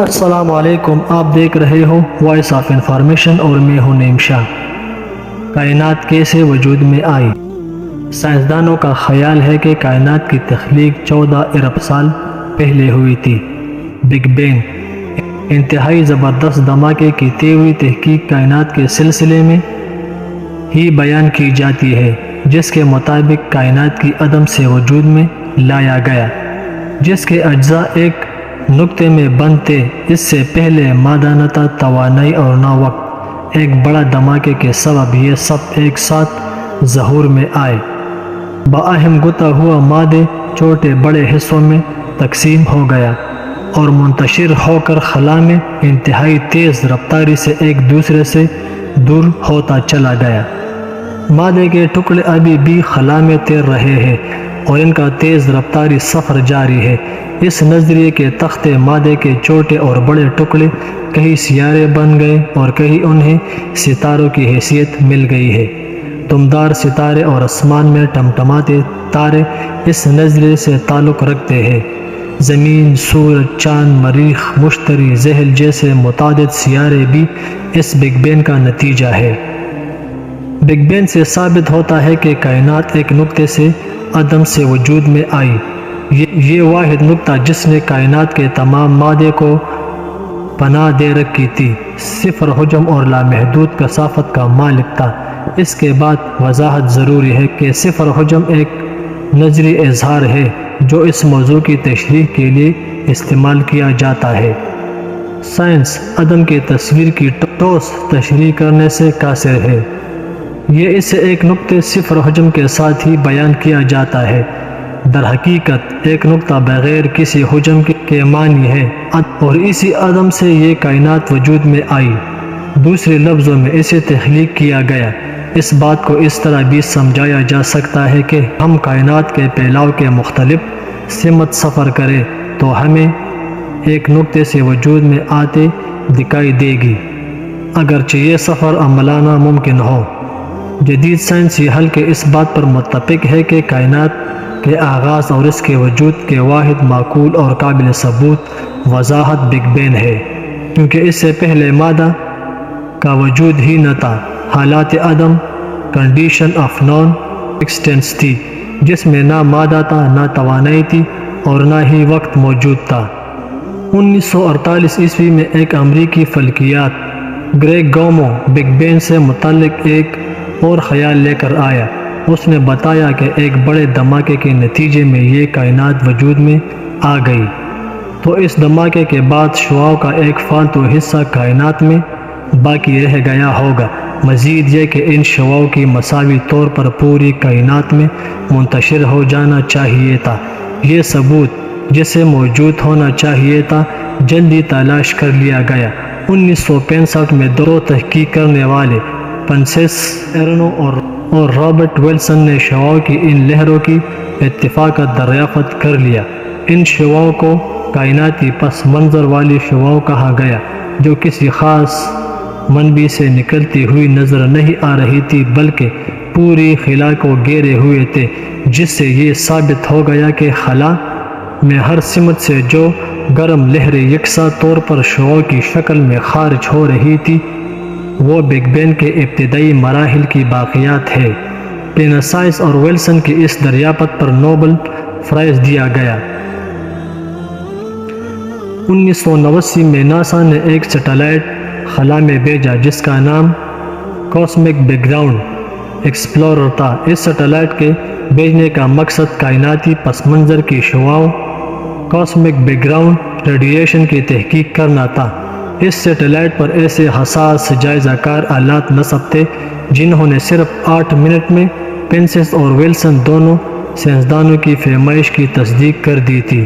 السلام علیکم، آپ دیکھ رہے ہو وائس آف انفارمیشن اور میں ہوں نیم شاہ۔ کائنات کیسے وجود میں آئی؟ سائنسدانوں کا خیال ہے کہ کائنات کی تخلیق 14 ارب سال پہلے ہوئی تھی۔ بگ بینگ انتہائی زبردست دھماکے کی تیوری تحقیق کائنات کے سلسلے میں ہی بیان کی جاتی ہے، جس کے مطابق کائنات کی عدم سے وجود میں لایا گیا، جس کے اجزاء ایک نقطے میں بند تھے۔ اس سے پہلے مادہ نہ تھا، توانائی اور نہ وقت۔ ایک بڑا دھماکے کے سبب یہ سب ایک ساتھ ظہور میں آئے۔ باہم گتا ہوا مادے چھوٹے بڑے حصوں میں تقسیم ہو گیا اور منتشر ہو کر خلا میں انتہائی تیز رفتاری سے ایک دوسرے سے دور ہوتا چلا گیا۔ مادے کے ٹکڑے ابھی بھی خلا میں تیر رہے ہیں اور ان کا تیز رفتاری سفر جاری ہے۔ اس نظریے کے تختے مادے کے چھوٹے اور بڑے ٹکڑے کہیں سیارے بن گئے اور کہیں انہیں ستاروں کی حیثیت مل گئی ہے۔ دمدار ستارے اور آسمان میں ٹمٹماتے تارے اس نظریے سے تعلق رکھتے ہیں۔ زمین، سورج، چاند، مریخ، مشتری، زحل جیسے متعدد سیارے بھی اس بگ بینگ کا نتیجہ ہے۔ بگ بینگ سے ثابت ہوتا ہے کہ کائنات ایک نقطے سے عدم سے وجود میں آئی۔ یہ واحد نقطہ جس نے کائنات کے تمام مادے کو پناہ دے رکھی تھی، صفر حجم اور لامحدود کثافت کا مالک تھا۔ اس کے بعد وضاحت ضروری ہے کہ صفر حجم ایک نظری اظہار ہے جو اس موضوع کی تشریح کے لیے استعمال کیا جاتا ہے۔ سائنس عدم کی تصویر کی ٹھوس تشریح کرنے سے قاصر ہے۔ یہ اسے ایک نقطے صفر حجم کے ساتھ ہی بیان کیا جاتا ہے۔ در حقیقت ایک نقطہ بغیر کسی حجم کے معنی ہے اور اسی عدم سے یہ کائنات وجود میں آئی۔ دوسرے لفظوں میں اسے تخلیق کیا گیا۔ اس بات کو اس طرح بھی سمجھایا جا سکتا ہے کہ ہم کائنات کے پھیلاؤ کے مختلف سمت سفر کریں تو ہمیں ایک نقطے سے وجود میں آتے دکھائی دے گی، اگرچہ یہ سفر عملانہ ممکن ہو۔ جدید سائنسی حل کے اس بات پر متفق ہے کہ کائنات کے آغاز اور اس کے وجود کے واحد معقول اور قابل ثبوت وضاحت بگ بینگ ہے، کیونکہ اس سے پہلے مادہ کا وجود ہی نہ تھا۔ حالات عدم کنڈیشن آف نان ایکسٹینس تھی، جس میں نہ مادہ تھا، نہ توانائی تھی اور نہ ہی وقت موجود تھا۔ 1948 عیسوی میں ایک امریکی فلکیات گریگ گومو بگ بینگ سے متعلق ایک اور خیال لے کر آیا۔ اس نے بتایا کہ ایک بڑے دھماکے کے نتیجے میں یہ کائنات وجود میں آ گئی، تو اس دھماکے کے بعد شعاعوں کا ایک فالتو حصہ کائنات میں باقی رہ گیا ہوگا۔ مزید یہ کہ ان شعاعوں کی مساوی طور پر پوری کائنات میں منتشر ہو جانا چاہیے تھا۔ یہ ثبوت جسے موجود ہونا چاہیے تھا جلدی تلاش کر لیا گیا۔ 1965 میں دو تحقیق کرنے والے فرانسس ایرنو اور رابرٹ ویلسن نے شعاعوں کی ان لہروں کی اتفاقات دریافت کر لیا۔ ان شعاعوں کو کائناتی پس منظر والی شعاعوں کہا گیا، جو کسی خاص منبع سے نکلتی ہوئی نظر نہیں آ رہی تھی بلکہ پوری خلا کو گھیرے ہوئے تھے، جس سے یہ ثابت ہو گیا کہ خلا میں ہر سمت سے جو گرم لہریں یکساں طور پر شعاعوں کی شکل میں خارج ہو رہی تھی وہ بگ بینگ کے ابتدائی مراحل کی باقیات ہے۔ پینسائس اور ویلسن کی اس دریافت پر نوبل پرائز دیا گیا۔ 1989 میں ناسا نے ایک سیٹلائٹ خلا میں بھیجا جس کا نام کاسمک بیک گراؤنڈ ایکسپلورر تھا۔ اس سیٹلائٹ کے بھیجنے کا مقصد کائناتی پس منظر کی شعاعوں، کاسمک بیک گراؤنڈ ریڈیشن کی تحقیق کرنا تھا۔ اس سیٹلائٹ پر ایسے حساس جائزہ کار آلات نصب تھے جنہوں نے صرف 8 منٹ میں پینسس اور ویلسن دونوں سائنسدانوں کی پیمائش کی تصدیق کر دی تھی۔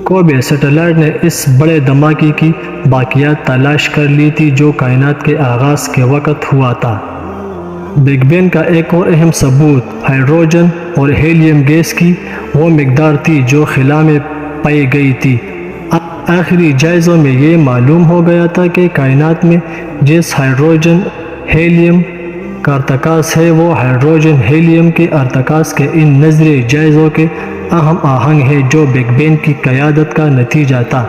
کوبے سیٹلائٹ نے اس بڑے دھماکے کی باقیات تلاش کر لی تھی جو کائنات کے آغاز کے وقت ہوا تھا۔ بگ بینگ کا ایک اور اہم ثبوت ہائیڈروجن اور ہیلیم گیس کی وہ مقدار تھی جو خلا میں پائی گئی تھی۔ آخری جائزوں میں یہ معلوم ہو گیا تھا کہ کائنات میں جس ہائیڈروجن ہیلیم کا ارتکاز ہے وہ ہائیڈروجن ہیلیم کے ارتکاز کے ان نظری جائزوں کے اہم آہنگ ہے جو بگ بینگ کی قیادت کا نتیجہ تھا۔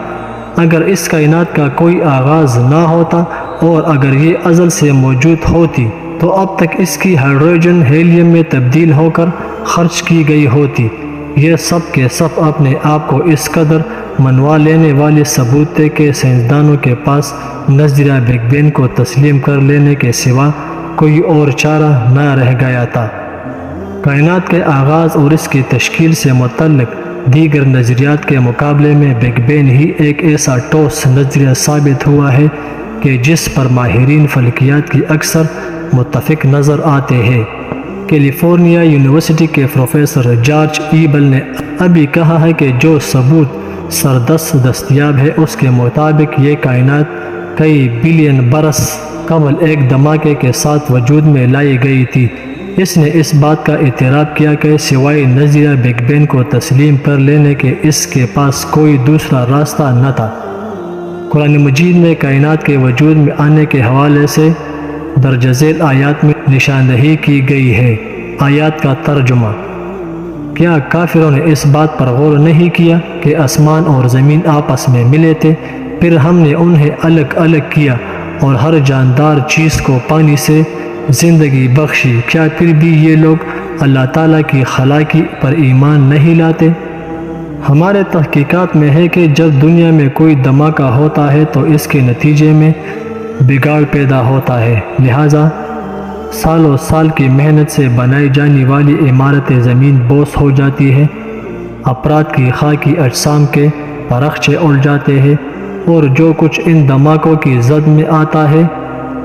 اگر اس کائنات کا کوئی آغاز نہ ہوتا اور اگر یہ ازل سے موجود ہوتی تو اب تک اس کی ہائیڈروجن ہیلیم میں تبدیل ہو کر خرچ کی گئی ہوتی۔ یہ سب کے سب اپنے آپ کو اس قدر منوا لینے والے ثبوت تھے کہ سائنسدانوں کے پاس نظریہ بگ بین کو تسلیم کر لینے کے سوا کوئی اور چارہ نہ رہ گیا تھا۔ کائنات کے آغاز اور اس کی تشکیل سے متعلق دیگر نظریات کے مقابلے میں بگ بین ہی ایک ایسا ٹھوس نظریہ ثابت ہوا ہے کہ جس پر ماہرین فلکیات کی اکثر متفق نظر آتے ہیں۔ کیلیفورنیا یونیورسٹی کے پروفیسر جارج ایبل نے ابھی کہا ہے کہ جو ثبوت سردست دستیاب ہے اس کے مطابق یہ کائنات کئی بلین برس قبل ایک دھماکے کے ساتھ وجود میں لائی گئی تھی۔ اس نے اس بات کا اعتراف کیا کہ سوائے نظریہ بگ بین کو تسلیم کر لینے کے اس کے پاس کوئی دوسرا راستہ نہ تھا۔ قرآن مجید میں کائنات کے وجود میں آنے کے حوالے سے درج ذیل آیات میں نشاندہی کی گئی ہے۔ آیات کا ترجمہ: کیا کافروں نے اس بات پر غور نہیں کیا کہ آسمان اور زمین آپس میں ملے تھے، پھر ہم نے انہیں الگ الگ کیا اور ہر جاندار چیز کو پانی سے زندگی بخشی، کیا پھر بھی یہ لوگ اللہ تعالیٰ کی خلاقی پر ایمان نہیں لاتے؟ ہمارے تحقیقات میں ہے کہ جب دنیا میں کوئی دھماکہ ہوتا ہے تو اس کے نتیجے میں بگاڑ پیدا ہوتا ہے، لہٰذا سالوں سال کی محنت سے بنائی جانے والی عمارت زمین بوس ہو جاتی ہے، افراد کی خاکی اجسام کے پرخچے اڑ جاتے ہیں اور جو کچھ ان دھماکوں کی زد میں آتا ہے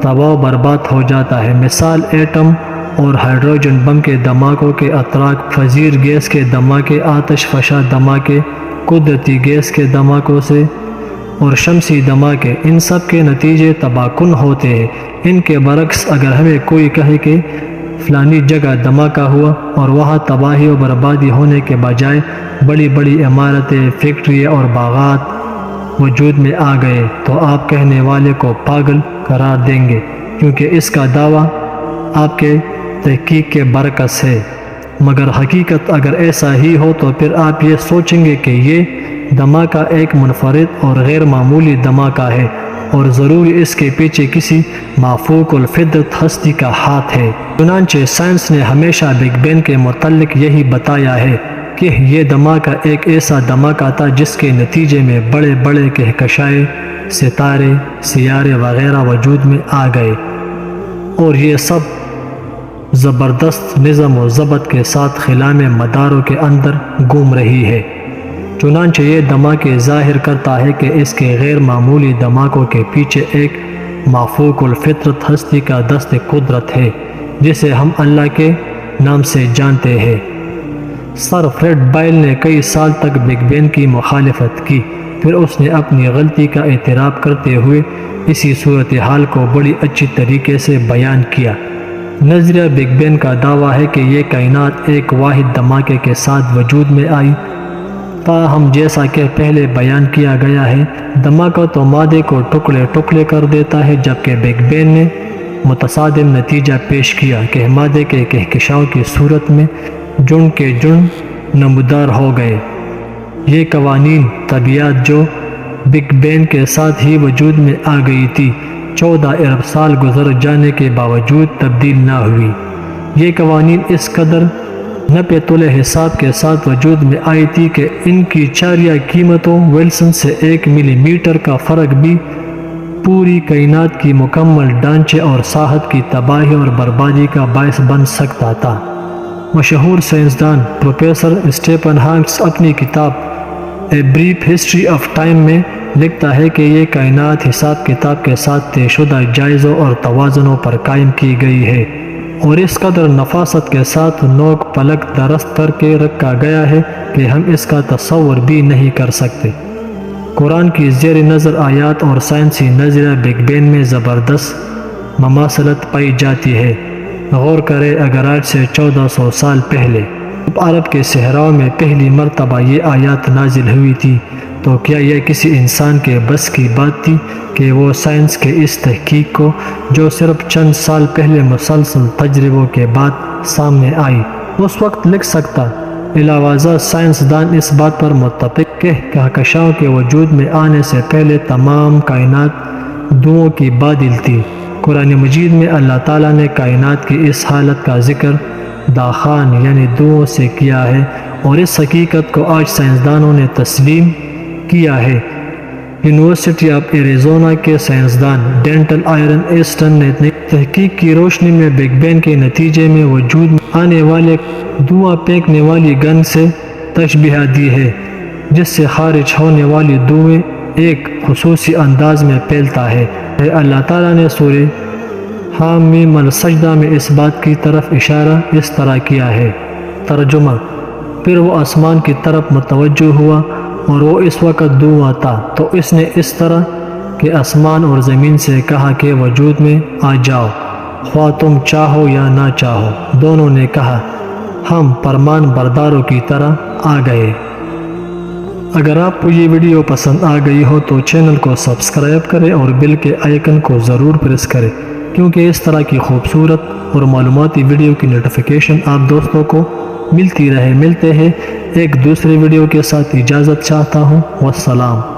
تباہ و برباد ہو جاتا ہے۔ مثال ایٹم اور ہائیڈروجن بم کے دھماکوں کے اطراق، فضیر گیس کے دھماکے، آتش فشاں دھماکے، قدرتی گیس کے دھماکوں سے اور شمسی دھماکے، ان سب کے نتیجے تباہ کن ہوتے ہیں۔ ان کے برعکس اگر ہمیں کوئی کہے کہ فلانی جگہ دھماکہ ہوا اور وہاں تباہی و بربادی ہونے کے بجائے بڑی بڑی عمارتیں، فیکٹریاں اور باغات وجود میں آ گئے تو آپ کہنے والے کو پاگل قرار دیں گے، کیونکہ اس کا دعویٰ آپ کے تحقیق کے برعکس ہے۔ مگر حقیقت اگر ایسا ہی ہو تو پھر آپ یہ سوچیں گے کہ یہ دھماکہ ایک منفرد اور غیر معمولی دھماکہ ہے اور ضرور اس کے پیچھے کسی مافوق الفطرت ہستی کا ہاتھ ہے۔ چنانچہ سائنس نے ہمیشہ بگ بین کے متعلق یہی بتایا ہے کہ یہ دھماکہ ایک ایسا دھماکہ تھا جس کے نتیجے میں بڑے بڑے کہکشائیں، ستارے، سیارے وغیرہ وجود میں آ گئے اور یہ سب زبردست نظم و ضبط کے ساتھ خلا میں مداروں کے اندر گھوم رہی ہے۔ چنانچہ یہ دھماکے ظاہر کرتا ہے کہ اس کے غیر معمولی دھماکوں کے پیچھے ایک مافوق الفطرت ہستی کا دست قدرت ہے جسے ہم اللہ کے نام سے جانتے ہیں۔ سر فریڈ بائل نے کئی سال تک بگ بین کی مخالفت کی، پھر اس نے اپنی غلطی کا اعتراف کرتے ہوئے اسی صورتحال کو بڑی اچھی طریقے سے بیان کیا۔ نظریہ بگ بین کا دعویٰ ہے کہ یہ کائنات ایک واحد دھماکے کے ساتھ وجود میں آئی، تاہم جیسا کہ پہلے بیان کیا گیا ہے دھماکہ تو مادے کو ٹکڑے ٹکڑے کر دیتا ہے، جبکہ بگ بین نے متصادم نتیجہ پیش کیا کہ مادے کے کہکشاؤں کی صورت میں جن کے جن نمودار ہو گئے۔ یہ قوانین طبیعت جو بگ بین کے ساتھ ہی وجود میں آ گئی تھی 14 ارب سال گزر جانے کے باوجود تبدیل نہ ہوئی۔ یہ قوانین اس قدر نپے تلے حساب کے ساتھ وجود میں آئی تھی کہ ان کی چاریہ قیمتوں ویلسن سے 1 ملی میٹر کا فرق بھی پوری کائنات کی مکمل ڈھانچے اور ساحت کی تباہی اور بربادی کا باعث بن سکتا تھا۔ مشہور سائنسدان پروفیسر اسٹیفن ہاکنگ اپنی کتاب a brief history of time میں لکھتا ہے کہ یہ کائنات حساب کتاب کے ساتھ طے شدہ جائزوں اور توازنوں پر قائم کی گئی ہے اور اس قدر نفاست کے ساتھ نوک پلک درست کر کے رکھا گیا ہے کہ ہم اس کا تصور بھی نہیں کر سکتے۔ قرآن کی زیر نظر آیات اور سائنسی نظریہ بگ بین میں زبردست مماثلت پائی جاتی ہے۔ غور کریں، اگر آج سے 1400 سال پہلے عرب کے صحراؤں میں پہلی مرتبہ یہ آیات نازل ہوئی تھی تو کیا یہ کسی انسان کے بس کی بات تھی کہ وہ سائنس کے اس تحقیق کو جو صرف چند سال پہلے مسلسل تجربوں کے بعد سامنے آئی اس وقت لکھ سکتا؟ بلاوازہ سائنسدان اس بات پر متفق کہ کہکشاؤں کے وجود میں آنے سے پہلے تمام کائنات دھوؤں کی بادل تھی۔ قرآن مجید میں اللہ تعالیٰ نے کائنات کی اس حالت کا ذکر دخان یعنی دھوؤں سے کیا ہے، اور اس حقیقت کو آج سائنسدانوں نے تسلیم کیا ہے۔ یونیورسٹی آف ایریزونا کے سائنسدان ڈینٹل آئرن ایسٹن نے تحقیق کی روشنی میں بگ بینگ کے نتیجے میں وجود میں آنے والے دھواں پھینکنے والی گن سے تشبیہ دی ہے، جس سے خارج ہونے والی دھوئیں ایک خصوصی انداز میں پھیلتا ہے۔ اللہ تعالیٰ نے سورہ حامیم السجدہ میں اس بات کی طرف اشارہ اس طرح کیا ہے۔ ترجمہ: پھر وہ آسمان کی طرف متوجہ ہوا اور وہ اس وقت دھواں تھا، تو اس نے اس طرح کہ آسمان اور زمین سے کہا کہ وجود میں آ جاؤ، خواہ تم چاہو یا نہ چاہو۔ دونوں نے کہا، ہم فرمان برداروں کی طرح آ گئے۔ اگر آپ کو یہ ویڈیو پسند آ گئی ہو تو چینل کو سبسکرائب کریں اور بیل کے آئیکن کو ضرور پریس کریں، کیونکہ اس طرح کی خوبصورت اور معلوماتی ویڈیو کی نوٹیفیکیشن آپ دوستوں کو ملتی رہے۔ ملتے ہیں ایک دوسرے ویڈیو کے ساتھ، اجازت چاہتا ہوں۔ والسلام۔